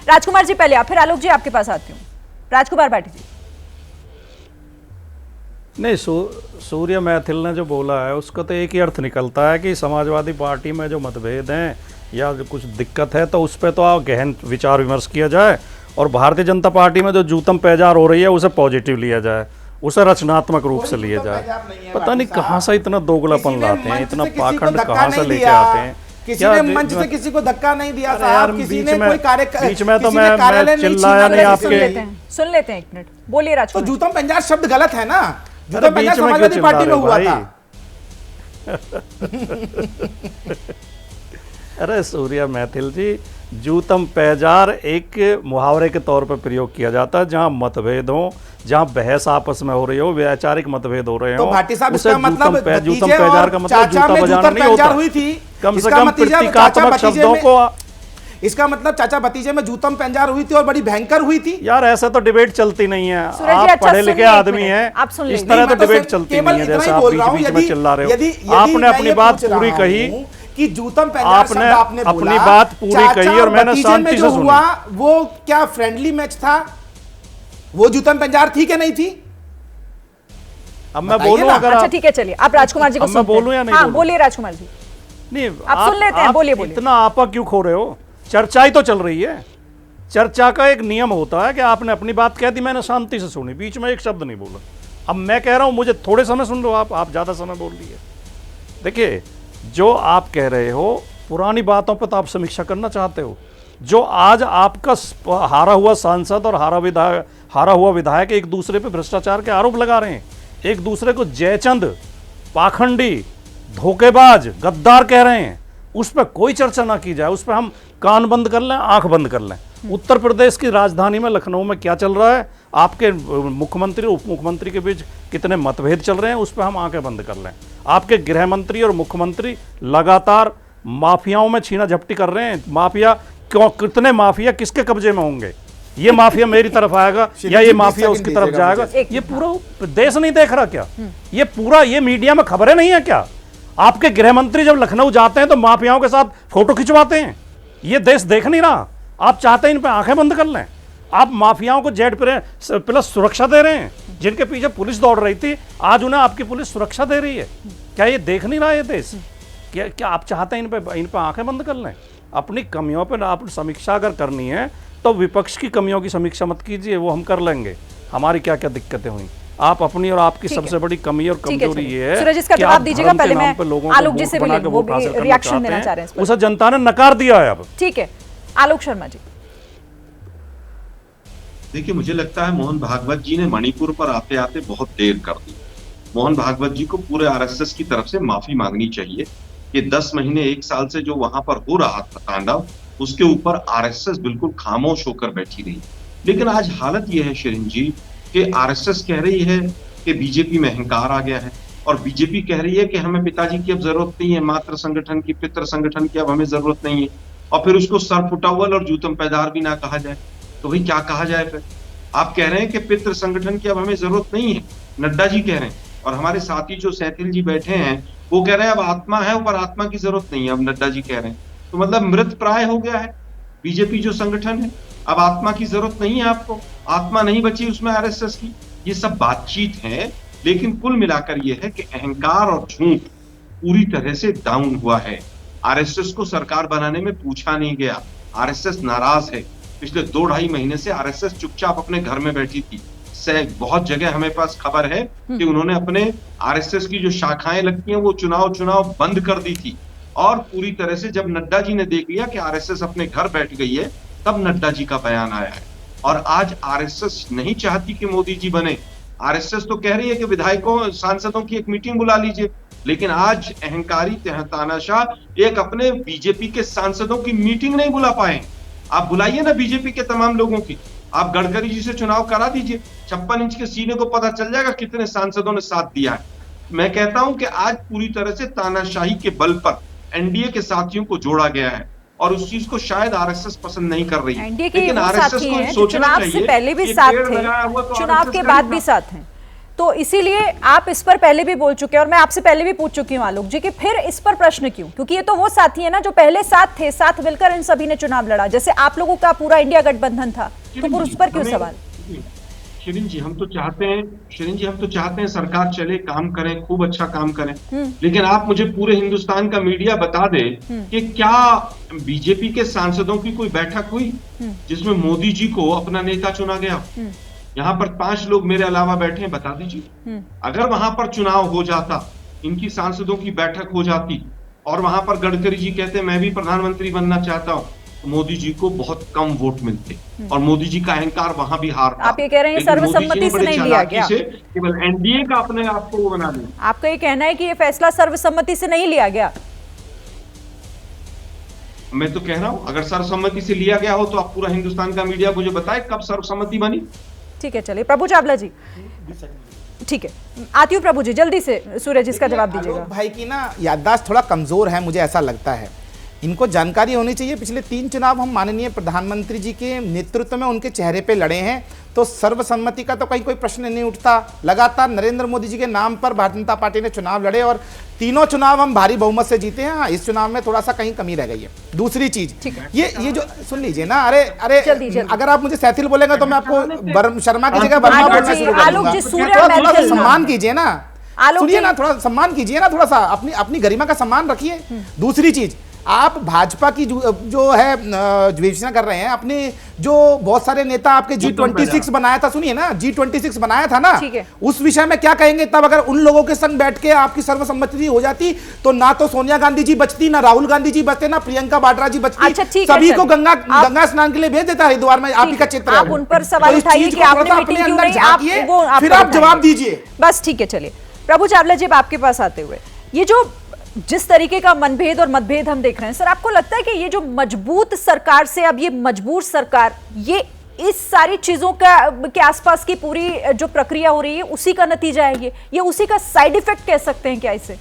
राजकुमार जी पहले आप, फिर आलोक जी आपके पास आती हूँ। राजकुमार भाटी जी। नहीं, सूर्य मैथिल ने जो बोला है उसका तो एक ही अर्थ निकलता है कि समाजवादी पार्टी में जो मतभेद हैं या जो कुछ दिक्कत है तो उस पर तो आप गहन विचार विमर्श किया जाए, और भारतीय जनता पार्टी में जो जूतम पैजार हो रही है उसे पॉजिटिव लिया जाए, उसे रचनात्मक रूप से लिया जाए। पता नहीं कहाँ से इतना दोगलापन लाते हैं, इतना पाखंड कहाँ से लेके आते हैं। किसी ने मंच से किसी को धक्का नहीं दिया साहब, किसी ने कोई बीच में तो मैं चिल्लाया नहीं आपके। सुन लेते हैं 1 मिनट, बोलिए राजकुमार। तो जूतम पंजार शब्द गलत है ना, जूतम पंजार समाजवादी पार्टी में हुआ था। अरे सूर्या मैथिल जी, जूतम पैजार एक मुहावरे के तौर पर प्रयोग किया जाता है जहां मतभेद हो, जहां बहस आपस में हो रही हो, वैचारिक मतभेद हो रहे हो। तो भाटी साहब इसका मतलब जूतम पैजार का मतलब जूता बजाना नहीं होता। हुई थी कम से कम प्रतीकात्मक शब्दों को, इसका मतलब चाचा भतीजे में जूतम पंजार हुई थी और बड़ी भयंकर हुई थी। यार ऐसा तो डिबेट चलती नहीं है, आप पढ़े लिखे आदमी हैं, इस तरह तो डिबेट चलती नहीं है जैसा आप बीच में चिल्ला रहे हो। आपने अपनी बात पूरी कही कि जूतम पंजार शब्द आपने अपनी बात पूरी कही और मैंने शांति से सुनी। वो क्या फ्रेंडली मैच था? वो जूतम पंजार थी कि नहीं थी? अब मैं बोलूं अगर अच्छा ठीक है, चलिए आप राजकुमार जी को मैं बोलूं या नहीं? हाँ बोलिए राजकुमार जी। नहीं आप सुन लेते हैं, बोलिए बोलिए। इतना आपा क्यों खो रहे हो? चर्चा ही तो चल रही है। चर्चा का एक नियम होता है कि आपने अपनी बात कह दी, मैंने शांति से सुनी, बीच में एक शब्द नहीं बोला। अब मैं कह रहा हूं मुझे थोड़े समय सुन लो, आप ज्यादा समय बोल रही है। देखिए, जो आप कह रहे हो पुरानी बातों पर तो आप समीक्षा करना चाहते हो। जो आज आपका हारा हुआ सांसद और हारा हुआ विधायक एक दूसरे पे भ्रष्टाचार के आरोप लगा रहे हैं, एक दूसरे को जयचंद, पाखंडी, धोखेबाज, गद्दार कह रहे हैं, उस पर कोई चर्चा ना की जाए, उस पर हम कान बंद कर लें, आंख बंद कर लें। उत्तर प्रदेश की राजधानी में लखनऊ में क्या चल रहा है, आपके मुख्यमंत्री उप मुख्यमंत्री के बीच कितने मतभेद चल रहे हैं, उस पर हम आंखें बंद कर लें। आपके गृह मंत्री और मुख्यमंत्री लगातार माफियाओं में छीना झपटी कर रहे हैं। माफिया क्यों, कितने माफिया किसके कब्जे में होंगे? ये माफिया मेरी तरफ आएगा या ये माफिया उसकी तरफ जाएगा? ये पूरा देश नहीं देख रहा क्या? ये मीडिया में खबरें नहीं है क्या? आपके गृह मंत्री जब लखनऊ जाते हैं तो माफियाओं के साथ फोटो खिंचवाते हैं। ये देश देख नहीं रहा? आप चाहते हैं इन पे आंखें बंद कर लें? आप माफियाओं को Z+ सुरक्षा दे रहे हैं, जिनके पीछे पुलिस दौड़ रही थी, आज उन्हें आपकी पुलिस सुरक्षा दे रही है। क्या ये देख नहीं रहा ये देश? क्या आप चाहते हैं इन पे आंखें बंद कर लें? अपनी कमियों पर आप समीक्षा अगर करनी है तो विपक्ष की कमियों की समीक्षा मत कीजिए, वो हम कर लेंगे। हमारी क्या क्या दिक्कतें हुई, आप अपनी और आपकी सबसे बड़ी कमी और कमजोरी ये है सूरज, इसका जवाब दीजिएगा। पहले मैं आलोक जी से भी रिएक्शन देना चाह रहे हैं, उसे जनता ने नकार दिया है। अब ठीक है, आलोक शर्मा जी। देखिए, मुझे लगता है मोहन भागवत जी ने मणिपुर पर आते आते बहुत देर कर दी। मोहन भागवत जी को पूरे आरएसएस की तरफ से माफी मांगनी चाहिए कि 10 महीने 1 साल से जो वहां पर हो रहा था तांडव, उसके ऊपर आरएसएस बिल्कुल खामोश होकर बैठी रही। लेकिन आज हालत यह है शिरीन जी कि आरएसएस कह रही है कि बीजेपी में अहंकार आ गया है, और बीजेपी कह रही है कि हमें पिताजी की अब जरूरत नहीं है, मातृ संगठन की, पितृ संगठन की अब हमें जरूरत नहीं है। और फिर उसको सर फुटावल और जूतम पैदार भी ना कहा जाए तो भाई क्या कहा जाए? फिर आप कह रहे हैं कि पितृ संगठन की अब हमें जरूरत नहीं है, नड्डा जी कह रहे हैं, और हमारे साथी जो सैथिल जी बैठे हैं वो कह रहे हैं अब आत्मा है, पर आत्मा की जरूरत नहीं है, अब नड्डा जी कह रहे हैं। तो मतलब मृत प्राय हो गया है बीजेपी जो संगठन है, अब आत्मा की जरूरत नहीं है आपको, आत्मा नहीं बची उसमें आरएसएस की। ये सब बातचीत है, लेकिन कुल मिलाकर ये है कि अहंकार और झूठ पूरी तरह से डाउन हुआ है। आरएसएस को सरकार बनाने में पूछा नहीं गया, आरएसएस नाराज है। पिछले 2-2.5 महीने से आरएसएस चुपचाप अपने घर में बैठी थी। बहुत जगह हमें पास खबर है कि उन्होंने अपने आरएसएस की जो शाखाएं लगती हैं वो चुनाव बंद कर दी थी, और पूरी तरह से जब नड्डा जी ने देख लिया कि आरएसएस अपने घर बैठ गई है, तब नड्डा जी का बयान आया है। और आज आरएसएस नहीं चाहती कि मोदी जी बने। आरएसएस तो कह रही है कि विधायकों सांसदों की एक मीटिंग बुला लीजिए, लेकिन आज अहंकारी तानाशाह एक अपने बीजेपी के सांसदों की मीटिंग नहीं बुला पाए। आप बुलाइए ना बीजेपी के तमाम लोगों की, आप गडकरी जी से चुनाव करा दीजिए, 56 इंच के सीने को पता चल जाएगा कितने सांसदों ने साथ दिया है। मैं कहता हूं कि आज पूरी तरह से तानाशाही के बल पर एनडीए के साथियों को जोड़ा गया है, और उस चीज को शायद आरएसएस पसंद नहीं कर रही है। लेकिन आरएसएस को सोचना चाहिए, पहले भी साथ थे, चुनाव के बाद भी साथ हैं। तो इसीलिए आप इस पर पहले भी बोल चुके हैं और मैं आपसे पहले भी पूछ चुकी हूँ आलोक जी कि फिर इस पर प्रश्न क्यों, क्योंकि ये तो वो साथी है ना जो पहले साथ थे, साथ मिलकर इन सभी ने चुनाव लड़ा, जैसे आप लोगों का पूरा इंडिया गठबंधन था, तो फिर उस पर क्यों सवाल? शिरीन जी हम तो चाहते हैं सरकार चले, काम करें, खूब अच्छा काम करें, लेकिन आप मुझे पूरे हिंदुस्तान का मीडिया बता दे कि क्या बीजेपी के सांसदों की कोई बैठक हुई जिसमें मोदी जी को अपना नेता चुना गया? यहाँ पर 5 लोग मेरे अलावा बैठे हैं, बता दीजिए। अगर वहां पर चुनाव हो जाता, इनकी सांसदों की बैठक हो जाती और वहां पर गडकरी जी कहते मैं भी प्रधानमंत्री बनना चाहता हूं, मोदी जी को बहुत कम वोट मिलते और मोदी जी का अहंकार वहां भी हारता। आप ये कह रहे हैं सर्वसम्मति से नहीं लिया गया, केवल एनडीए का अपने आप को वो बना लिया। आपका ये कहना है कि ये फैसला सर्वसम्मति से नहीं लिया गया? मैं तो कह रहा हूं अगर सर्वसम्मति से लिया गया हो तो आप पूरा हिंदुस्तान का मीडिया मुझे बताए कब सर्वसम्मति बनी। ठीक है, चलिए प्रभु चावला जी। ठीक है, आती हूँ प्रभु जी, जल्दी से सूरज इसका जवाब दीजिएगा। भाई की ना याददाश्त थोड़ा कमजोर है, मुझे ऐसा लगता है। इनको जानकारी होनी चाहिए, पिछले 3 चुनाव हम माननीय प्रधानमंत्री जी के नेतृत्व में उनके चेहरे पे लड़े हैं, तो सर्वसम्मति का तो कहीं कोई प्रश्न नहीं उठता। लगातार नरेंद्र मोदी जी के नाम पर भारतीय जनता पार्टी ने चुनाव लड़े और तीनों चुनाव हम भारी बहुमत से जीते हैं। हाँ, इस चुनाव में थोड़ा सा कहीं कमी रह गई है। दूसरी चीज ये जो सुन लीजिए ना, अरे जल्दी। अगर आप मुझे सैथिल बोलेंगे तो मैं आपको शर्मा की जगह वर्मा बोलना शुरू कर दूंगा। थोड़ा सा सम्मान कीजिए ना, सुनिए ना, थोड़ा सम्मान कीजिए ना, थोड़ा सा अपनी गरिमा का सम्मान रखिए। दूसरी चीज, आप भाजपा की जो है विवेचना कर रहे हैं, अपने जो बहुत सारे नेता आपके G26 बनाया था, सुनिए ना, G26 बनाया था ना, उस विषय में क्या कहेंगे? तब अगर उन लोगों के संग बैठ के आपकी सर्वसम्मति हो जाती तो ना तो सोनिया गांधी जी बचती, ना राहुल गांधी जी बचते, ना प्रियंका वाड्रा जी बचती। अच्छा, सभी को गंगा स्नान के लिए भेज देता हरिद्वार में, आप ही का चित्र है। आप उन पर सवाल उठाइए कि आपने मीटिंग क्यों नहीं, फिर आप जवाब दीजिए। बस ठीक है, चलिए प्रभु चावला जी, आपके पास आते हुए ये जो जिस तरीके का मनभेद और मतभेद हम देख रहे हैं, सर आपको लगता है कि ये जो मजबूत सरकार से अब ये मजबूर सरकार, ये इस सारी चीजों के आसपास की पूरी जो प्रक्रिया हो रही है उसी का नतीजा है? ये उसी का साइड इफेक्ट कह सकते हैं क्या इसे?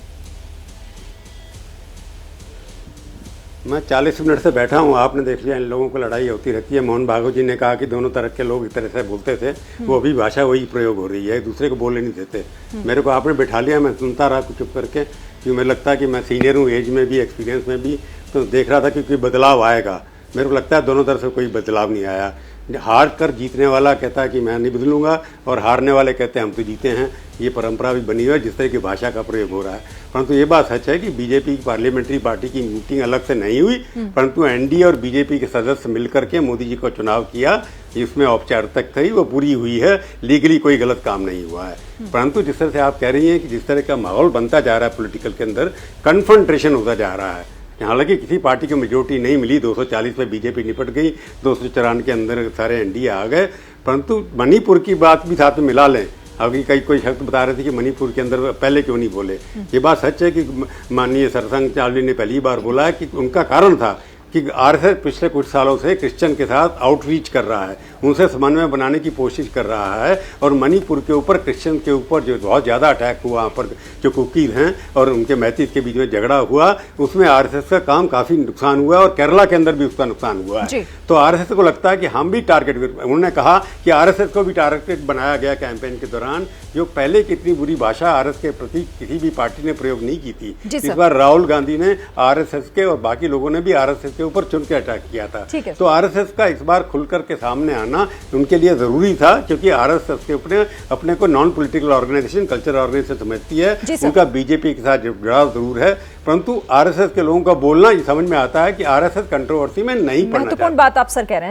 मैं 40 मिनट से बैठा हूँ, आपने देख लिया इन लोगों को लड़ाई होती रहती है। मोहन भागवत जी ने कहा कि दोनों तरह के लोग इस तरह से बोलते थे, वो अभी भाषा वही प्रयोग हो रही है, एक दूसरे को बोलने नहीं देते। मेरे को आपने बैठा लिया, मैं सुनता रहा चुप करके, क्योंकि मुझे लगता है कि मैं सीनियर हूँ एज में भी, एक्सपीरियंस में भी, तो देख रहा था कि कोई बदलाव आएगा। मेरे को लगता है दोनों तरफ से कोई बदलाव नहीं आया। हार कर जीतने वाला कहता है कि मैं नहीं बदलूंगा और हारने वाले कहते हैं हम तो जीते हैं। ये परंपरा भी बनी हुई है जिस तरह की भाषा का प्रयोग हो रहा है। परंतु ये बात सच है कि बीजेपी की पार्लियामेंट्री पार्टी की मीटिंग अलग से नहीं हुई, परंतु एनडीए और बीजेपी के सदस्य मिलकर के मोदी जी को चुनाव किया, इसमें औपचारिकता थी वो पूरी हुई है, लीगली कोई गलत काम नहीं हुआ है। परंतु जिस तरह से आप कह रही हैं कि जिस तरह का माहौल बनता जा रहा है पॉलिटिकल के अंदर, कन्फ्रंटेशन होता जा रहा है। हालांकि किसी पार्टी को मेजोरिटी नहीं मिली, 240 में बीजेपी निपट गई, 294 के अंदर सारे एनडीए आ गए। परंतु मणिपुर की बात भी साथ में मिला लें। अभी कोई शख्स बता रहे थे कि मणिपुर के अंदर पहले क्यों नहीं बोले। ये बात सच है कि माननीय सरसंघ चावली ने पहली बार बोला है कि उनका कारण था कि आरएसएस पिछले कुछ सालों से क्रिश्चियन के साथ आउटरीच कर रहा है, उनसे समन्वय बनाने की कोशिश कर रहा है, और मणिपुर के ऊपर क्रिश्चियन के ऊपर जो बहुत ज़्यादा अटैक हुआ, वहाँ पर जो कुकीज हैं और उनके मैथिस के बीच में झगड़ा हुआ, उसमें आरएसएस का काम काफ़ी नुकसान हुआ है और केरला के अंदर भी उसका नुकसान हुआ है। तो आरएसएस को लगता है कि हम भी टारगेट, उन्होंने कहा कि आरएसएस को भी टारगेट बनाया गया कैंपेन के दौरान, जो पहले कितनी बुरी भाषा आरएसएस के प्रति किसी भी पार्टी ने प्रयोग नहीं की थी। इस बार राहुल गांधी ने आरएसएस के और बाकी लोगों ने भी आरएसएस के ऊपर चुन के अटैक किया था। तो आरएसएस का इस बार खुलकर के सामने आना उनके लिए जरूरी था, क्योंकि आरएसएस के ऊपर अपने को non political organisation, cultural organisation समझती है, उनका बीजेपी के साथ जुड़ाव जरूर है। परंतु आरएसएस के लोगों का बोलना ये समझ में आता है कि आरएसएस कंट्रोवर्सी में नहीं पड़ना चाहिए। महत्वपूर्ण बात आप सर कह रहे हैं।